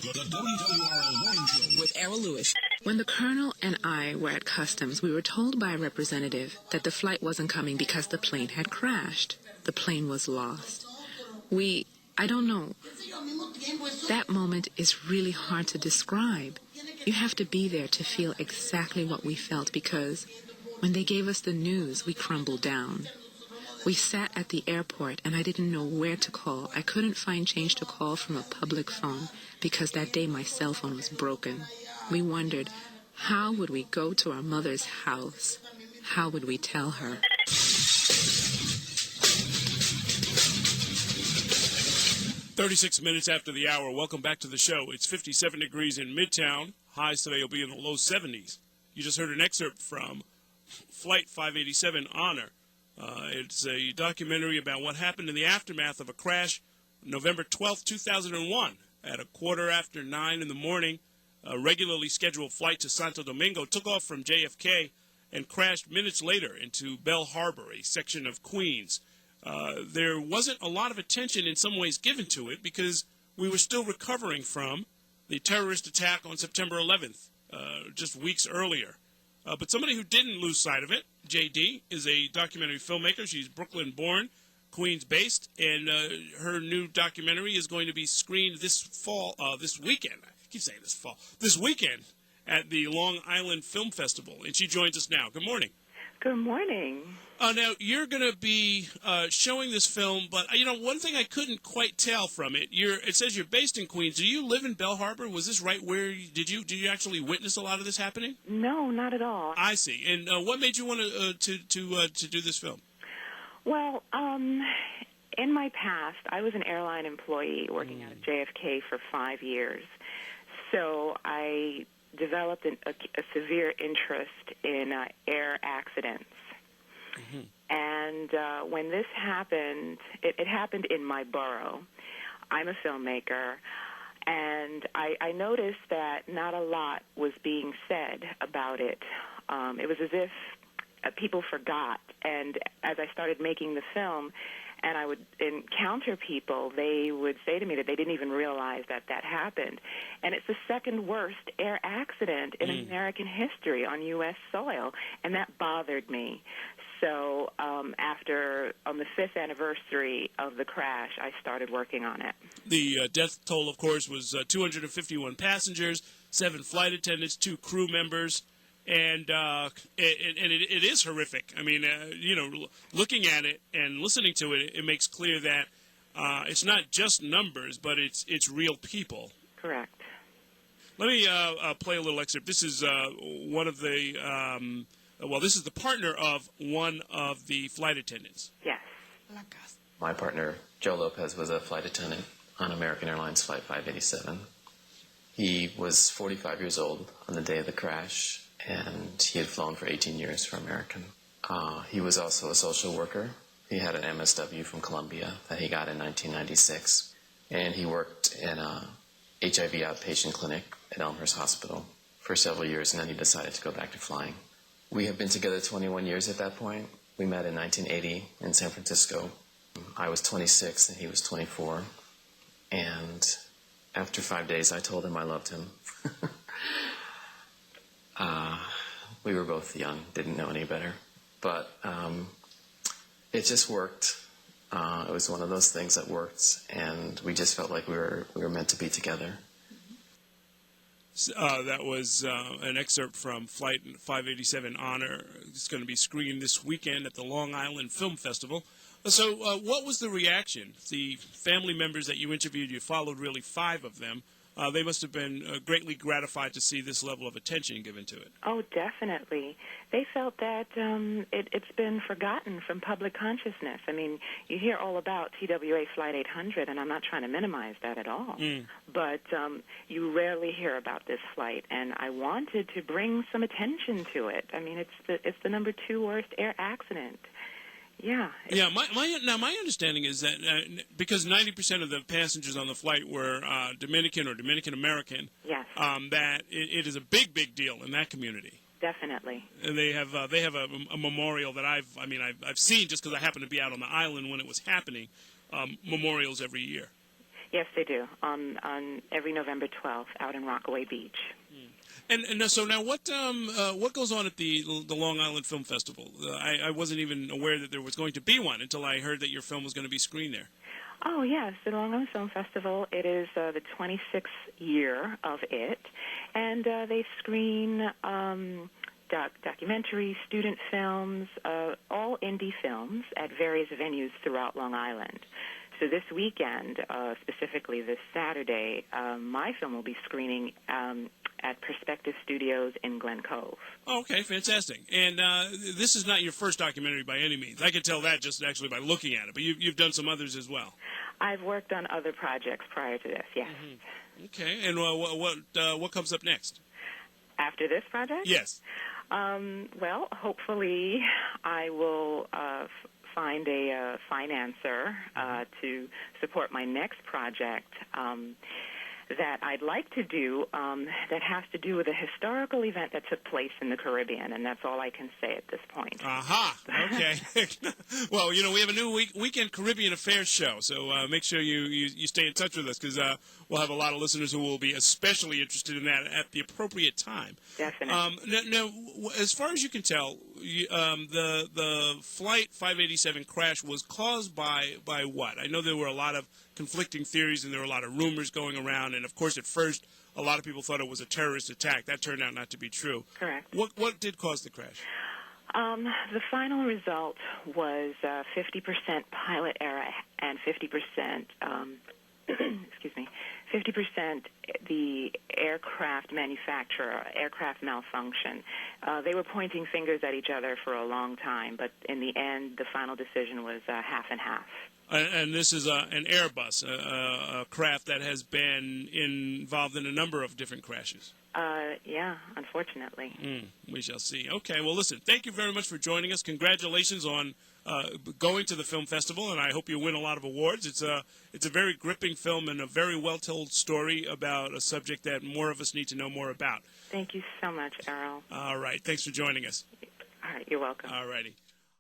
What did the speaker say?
The WWRL-NY Show with Errol Lewis. When the Colonel and I were at Customs, we were told by a representative that the flight wasn't coming because the plane had crashed. The plane was lost. I don't know. That moment is really hard to describe. You have to be there to feel exactly what we felt, because when they gave us the news, we crumbled down. We sat at the airport and I didn't know where to call. I couldn't find change to call from a public phone because that day my cell phone was broken. We wondered, how would we go to our mother's house? How would we tell her? 36 minutes after the hour. Welcome back to the show. It's 57 degrees in Midtown. Highs today will be in the low 70s. You just heard an excerpt from Flight 587 Honor. It's a documentary about what happened in the aftermath of a crash November 12, 2001 at 9:15 in the morning. A regularly scheduled flight to Santo Domingo took off from JFK and crashed minutes later into Bell Harbor, a section of Queens. There wasn't a lot of attention in some ways given to it because we were still recovering from the terrorist attack on September 11th, just weeks earlier. But somebody who didn't lose sight of it, JD, is a documentary filmmaker. She's Brooklyn-born, Queens-based, and her new documentary is going to be screened this weekend. I keep saying this weekend at the Long Island Film Festival, and she joins us now. Good morning. Good morning. Now, you're going to be showing this film, but, one thing I couldn't quite tell from it, it says you're based in Queens. Do you live in Bell Harbor? Was this right where, did you actually witness a lot of this happening? No, not at all. I see. And what made you want to do this film? Well, in my past, I was an airline employee working out of JFK for 5 years. So I developed a severe interest in air accidents. Mm-hmm. And when this happened, it happened in my borough. I'm a filmmaker, and I noticed that not a lot was being said about it. It was as if people forgot. And as I started making the film, and I would encounter people, they would say to me that they didn't even realize that that happened. And it's the second worst air accident in American history on U.S. soil, and that bothered me. So on the 5th anniversary of the crash, I started working on it. The death toll, of course, was 251 passengers, 7 flight attendants, 2 crew members. And it is horrific. I mean, looking at it and listening to it, it makes clear that it's not just numbers, but it's real people. Correct. Let me play a little excerpt. This is one of the this is the partner of one of the flight attendants. Yes. My partner, Joe Lopez, was a flight attendant on American Airlines Flight 587. He was 45 years old on the day of the crash, and he had flown for 18 years for American. He was also a social worker. He had an MSW from Columbia that he got in 1996, and he worked in a HIV outpatient clinic at Elmhurst Hospital for several years, and then he decided to go back to flying. We have been together 21 years at that point. We met in 1980 in San Francisco. I was 26 and he was 24, and after 5 days I told him I loved him. We were both young, didn't know any better. But it just worked. It was one of those things that worked, and we just felt like we were meant to be together. That was an excerpt from Flight 587 Honor. It's going to be screened this weekend at the Long Island Film Festival. So what was the reaction? The family members that you interviewed, you followed really 5 of them. They must have been greatly gratified to see this level of attention given to it. Oh, definitely. They felt that it's been forgotten from public consciousness. I mean, you hear all about TWA Flight 800, and I'm not trying to minimize that at all. But you rarely hear about this flight, and I wanted to bring some attention to it. I mean, it's the number 2 worst air accident. Yeah. Yeah. My understanding is that because 90% of the passengers on the flight were Dominican or Dominican American, yes, that it is a big deal in that community. Definitely. And they have a memorial that I've seen just because I happened to be out on the island when it was happening. Memorials every year. Yes, they do. On every November 12th, out in Rockaway Beach. And so now, what goes on at the Long Island Film Festival? I wasn't even aware that there was going to be one until I heard that your film was going to be screened there. Oh, yes, the Long Island Film Festival. It is the 26th year of it, and they screen documentaries, student films, all indie films at various venues throughout Long Island. So this weekend, specifically this Saturday, my film will be screening at Perspective Studios in Glen Cove. Oh, okay, fantastic. And this is not your first documentary by any means. I could tell that just actually by looking at it, but you've done some others as well. I've worked on other projects prior to this, yes. Mm-hmm. Okay, and what comes up next? After this project? Yes. Well, hopefully I will find a financer to support my next project that I'd like to do that has to do with a historical event that took place in the Caribbean, and that's all I can say at this point. Aha, okay. Well, we have a new weekend Caribbean Affairs show, so make sure you stay in touch with us, because we'll have a lot of listeners who will be especially interested in that at the appropriate time. Definitely. Now, as far as you can tell, the Flight 587 crash was caused by what? I know there were a lot of conflicting theories and there were a lot of rumors going around, and of course at first a lot of people thought it was a terrorist attack. That turned out not to be true. Correct. What did cause the crash? The final result was 50% pilot error and 50%, excuse me, 50% the aircraft manufacturer, aircraft malfunction. They were pointing fingers at each other for a long time, but in the end, the final decision was half and half. And this is an Airbus, a craft that has been involved in a number of different crashes. Yeah, unfortunately. We shall see. Okay, well, listen, thank you very much for joining us. Congratulations on going to the film festival, and I hope you win a lot of awards. It's a very gripping film and a very well-told story about a subject that more of us need to know more about. Thank you so much, Errol. All right, thanks for joining us. All right, you're welcome. All righty.